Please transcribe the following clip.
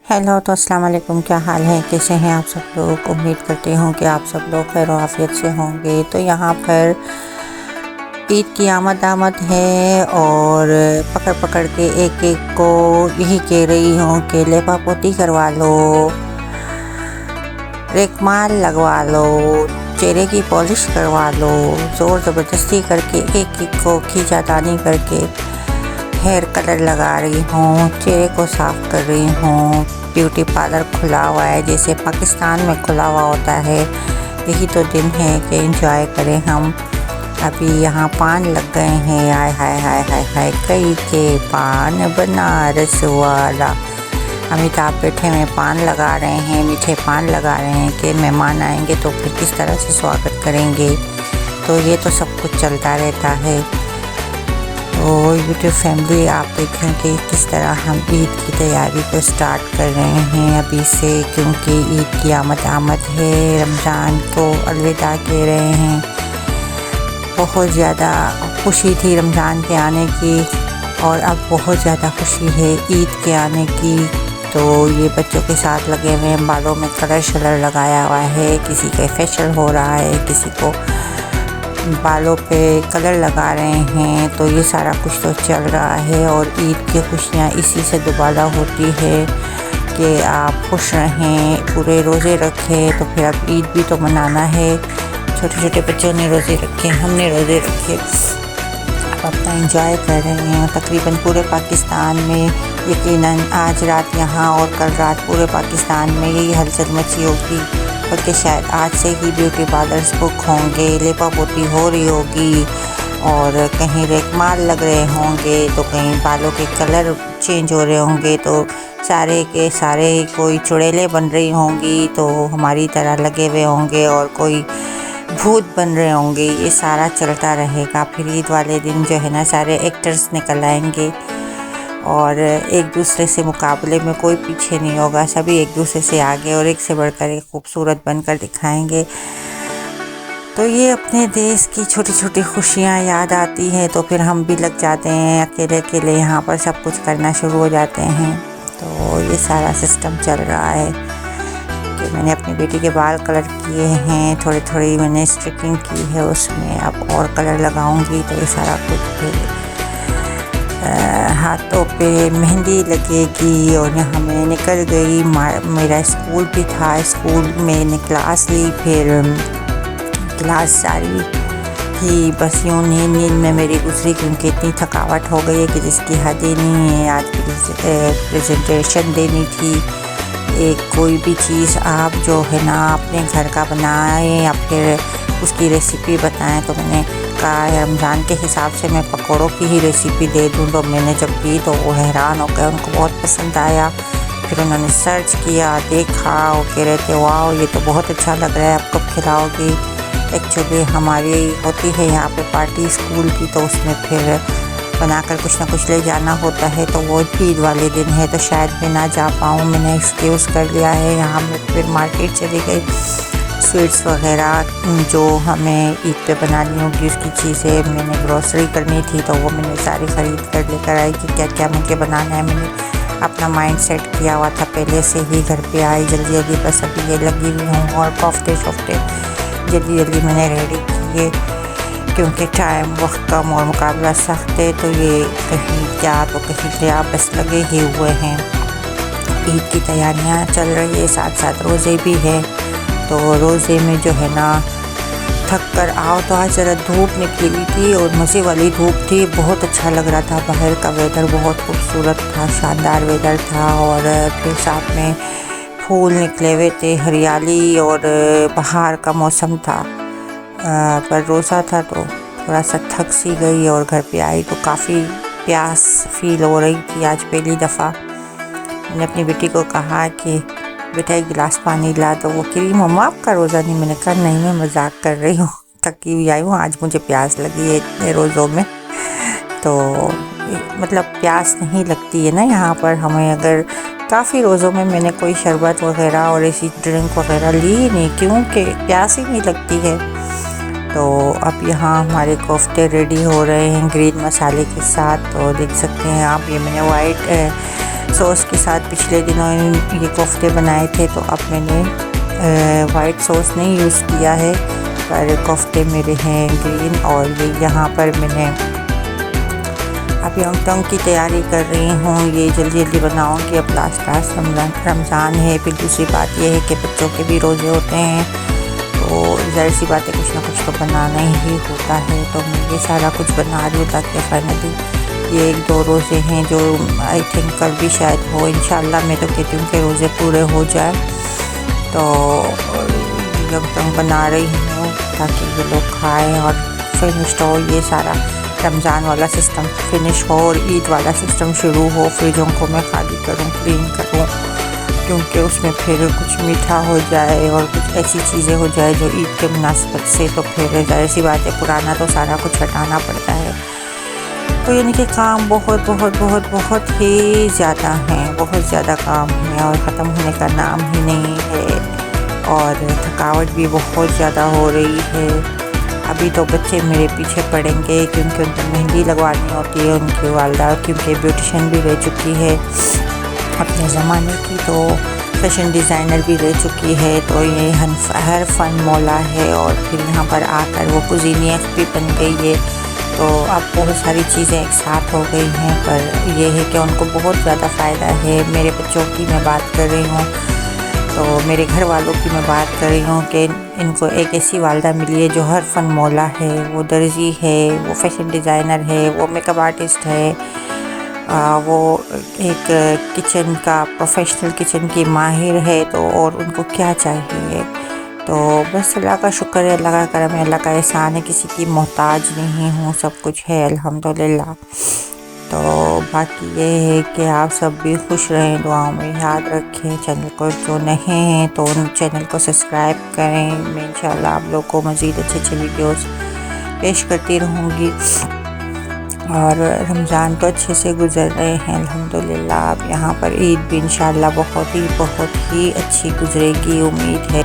Hello तो अस्सलाम वालेकुम, क्या हाल है, कैसे हैं आप सब लोग। उम्मीद करती हूँ कि आप सब लोग खैर आफियत से होंगे। तो यहाँ पर ईद की आमद है और पकड़ पकड़ के एक एक को यही कह रही हूँ कि लेपा पोती करवा लो, रेकमाल लगवा लो, चेहरे की पॉलिश करवा लो। ज़ोर ज़बरदस्ती करके एक एक को खींचातानी करके हेयर कलर लगा रही हूँ, चेहरे को साफ़ कर रही हूँ। ब्यूटी पार्लर खुला हुआ है जैसे पाकिस्तान में खुला हुआ होता है। यही तो दिन है कि एंजॉय करें हम। अभी यहाँ पान लग गए हैं, आय हाय हाय हाय हाय, कई के पान बनारस वाला। अमिताभ बैठे हुए पान लगा रहे हैं, मीठे पान लगा रहे हैं कि मेहमान आएंगे तो फिर किस तरह से स्वागत करेंगे। तो ये तो सब कुछ चलता रहता है। तो यूट्यूब फैमिली, आप देखें कि किस तरह हम ईद की तैयारी को स्टार्ट कर रहे हैं अभी से, क्योंकि ईद की आमद है। रमज़ान को अलविदा कह रहे हैं। बहुत ज़्यादा खुशी थी रमज़ान के आने की और अब बहुत ज़्यादा खुशी है ईद के आने की। तो ये बच्चों के साथ लगे हुए हैं, बालों में कलर शलर लगाया हुआ है, किसी का फेशियल हो रहा है, किसी को बालों पे कलर लगा रहे हैं। तो ये सारा कुछ तो चल रहा है और ईद की खुशियाँ इसी से दोबारा होती है कि आप खुश रहें, पूरे रोज़े रखें। तो फिर अब ईद भी तो मनाना है। छोटे छोटे बच्चों ने रोज़े रखे, हमने रोज़े रखे, अब अपना एंजॉय कर रहे हैं तकरीबन पूरे पाकिस्तान में। यकीनन आज रात यहाँ और कल रात पूरे पाकिस्तान में यही हलचल मची होगी, बल्कि शायद आज से ही ब्यूटी पार्लर्स बुक होंगे, लेपा पोती हो रही होगी और कहीं रेकमाल लग रहे होंगे, तो कहीं बालों के कलर चेंज हो रहे होंगे, तो सारे के सारे कोई चुड़ैलें बन रही होंगी तो हमारी तरह लगे हुए होंगे और कोई भूत बन रहे होंगे। ये सारा चलता रहेगा। फिर ईद वाले दिन जो है ना, सारे एक्टर्स निकल आएंगे और एक दूसरे से मुकाबले में कोई पीछे नहीं होगा। सभी एक दूसरे से आगे और एक से बढ़कर एक खूबसूरत बनकर दिखाएंगे। तो ये अपने देश की छोटी छोटी खुशियाँ याद आती हैं तो फिर हम भी लग जाते हैं अकेले अकेले यहाँ पर सब कुछ करना शुरू हो जाते हैं। तो ये सारा सिस्टम चल रहा है कि मैंने अपनी बेटी के बाल कलर किए हैं, थोड़ी थोड़ी मैंने स्ट्रिकिंग की है उसमें, अब और कलर लगाऊंगी। तो ये सारा कुछ फिर हाथों पे मेहंदी लगेगी और यहाँ मैं निकल गई। मेरा स्कूल भी था, स्कूल में क्लास ली, फिर क्लास सारी ही बस यूँ नींद नींद में मेरी गुजरी, क्योंकि इतनी थकावट हो गई है कि जिसकी हद ही नहीं है। आज प्रेजेंटेशन देनी थी, एक कोई भी चीज़ आप जो है ना अपने घर का बनाएं या फिर उसकी रेसिपी बताएं। तो मैंने कहा रमज़ान के हिसाब से मैं पकौड़ों की ही रेसिपी दे दूं। तो मैंने जब दी तो वो हैरान हो गए, उनको बहुत पसंद आया। फिर उन्होंने सर्च किया, देखा, वो कह रहे थे वाह ये तो बहुत अच्छा लग रहा है, आप कब खिलाओगी। एक्चुअली हमारी होती है यहाँ पे पार्टी स्कूल की, तो उसमें फिर बनाकर कुछ ना कुछ ले जाना होता है। तो वो ईद वाले दिन है तो शायद मैं ना जा पाऊँ, मैंने एक्सक्यूज़ कर लिया है। यहाँ मैं फिर मार्केट चली गई, स्वीट्स वगैरह जो हमें ईद पे बनानी होगी उसकी चीज़ें मैंने ग्रॉसरी करनी थी, तो वो मैंने सारी ख़रीद कर लेकर आई कि क्या क्या मुझे बनाना है। मैंने अपना माइंड सेट किया हुआ था पहले से ही। घर पे आई जल्दी जल्दी, बस अभी ये लगी हुई हूँ और कोफ्ते शोफ्ते जल्दी जल्दी मैंने रेडी किए, क्योंकि टाइम वक्त कम और मुकाबला सख्त है। तो ये कहीं क्या तो कहीं क्या बस लगे ही हुए हैं। ईद की तैयारियां चल रही है, साथ साथ रोज़े भी है। तो रोज़े में जो है ना थक कर आओ। तो आज ज़रा धूप निकली हुई थी और मज़े वाली धूप थी, बहुत अच्छा लग रहा था। बाहर का वेदर बहुत खूबसूरत था, शानदार वेदर था और फिर साथ में फूल निकले हुए थे, हरियाली और बाहर का मौसम था। पर रोज़ा था तो थोड़ा सा थक सी गई और घर पे आई तो काफ़ी प्यास फील हो रही थी। आज पहली दफ़ा मैंने अपनी बेटी को कहा कि बेटा एक गिलास पानी ला, तो वो कह रही मम्मा आपका रोज़ा नहीं। मैंने कहा नहीं, मैं मजाक कर रही हूँ, थकी हुई आई हूँ, आज मुझे प्यास लगी है इतने रोज़ों में। तो मतलब प्यास नहीं लगती है ना यहाँ पर हमें। अगर काफ़ी रोज़ों में मैंने कोई शरबत वगैरह और ऐसी ड्रिंक वगैरह ली नहीं, क्योंकि प्यास ही नहीं लगती है। तो अब यहाँ हमारे कोफ्ते रेडी हो रहे हैं ग्रीन मसाले के साथ। तो देख सकते हैं आप, ये मैंने वाइट सॉस के साथ पिछले दिनों ये कोफ्ते बनाए थे, तो अब मैंने वाइट सॉस नहीं यूज़ किया है, पर कोफ्ते मेरे हैं ग्रीन। और ये यहाँ पर मैंने अब यंग टंग की तैयारी कर रही हूँ। ये जल्दी जल्दी बनाऊँगी, अब लास्ट रमज़ान है। फिर दूसरी बात ये है कि बच्चों के भी रोज़े होते हैं, तो ज़ाहिर सी बात है कुछ ना कुछ तो बनाना ही होता है। तो मैं ये सारा कुछ बना रही हूँ ताकि फाइनली ये 1-2 रोज़े हैं जो आई थिंक कल भी शायद हो, इंशाल्लाह मैं तो कहती हूँ कि रोज़े पूरे हो जाए। तो यंग टंग बना रही हूँ ताकि ये लोग खाएँ और फिनिश हो, ये सारा रमज़ान वाला सिस्टम फिनिश हो और ईद वाला सिस्टम शुरू हो। फ्रिजों को मैं खाली करूँ, क्लीन करूँ, क्योंकि उसमें फिर कुछ मीठा हो जाए और कुछ ऐसी चीज़ें हो जाए जो ईद के मुनासिबत से, तो फिर ज़ाहिर सी बात है पुराना तो सारा कुछ हटाना पड़ता है। तो यानी कि काम बहुत बहुत बहुत बहुत ही ज़्यादा हैं, बहुत ज़्यादा काम है और ख़त्म होने का नाम ही नहीं है। और थकावट भी बहुत ज़्यादा हो रही है। अभी तो बच्चे मेरे पीछे पड़ेंगे क्योंकि उनको मेहंदी लगवानी होती है उनकी वालदा, क्योंकि ब्यूटिशन भी रह चुकी है अपने ज़माने की, तो फैशन डिज़ाइनर भी रह चुकी है। तो ये हर फ़न मौला है और फिर यहाँ पर आकर वो कुजीनियत भी बन गई है। तो अब बहुत सारी चीज़ें एक साथ हो गई हैं, पर यह है कि उनको बहुत ज़्यादा फ़ायदा है। मेरे बच्चों की मैं बात कर रही हूँ, तो मेरे घर वालों की मैं बात कर रही हूँ कि इनको एक ऐसी वालदा मिली है जो हर फ़न मौला है। वो दर्जी है, वो फैशन डिज़ाइनर है, वो मेकअप आर्टिस्ट है, वो एक किचन का प्रोफेशनल किचन की माहिर है। तो और उनको क्या चाहिए। तो बस अल्लाह का शुक्र है, अल्लाह का करम है, अल्लाह का एहसान है, किसी की मोहताज नहीं हूँ, सब कुछ है अल्हम्दुलिल्लाह। तो बाकी ये है कि आप सब भी खुश रहें, दुआओं में याद रखें। चैनल को जो नहीं हैं तो उन चैनल को सब्सक्राइब करें। मैं इंशाल्लाह आप लोग को मज़ीद अच्छे अच्छे वीडियोस पेश करती रहूँगी। और रमज़ान तो अच्छे से गुज़र रहे हैं अल्हम्दुलिल्लाह। अब यहाँ पर ईद भी इंशाल्लाह बहुत ही अच्छी गुज़रेगी, उम्मीद है।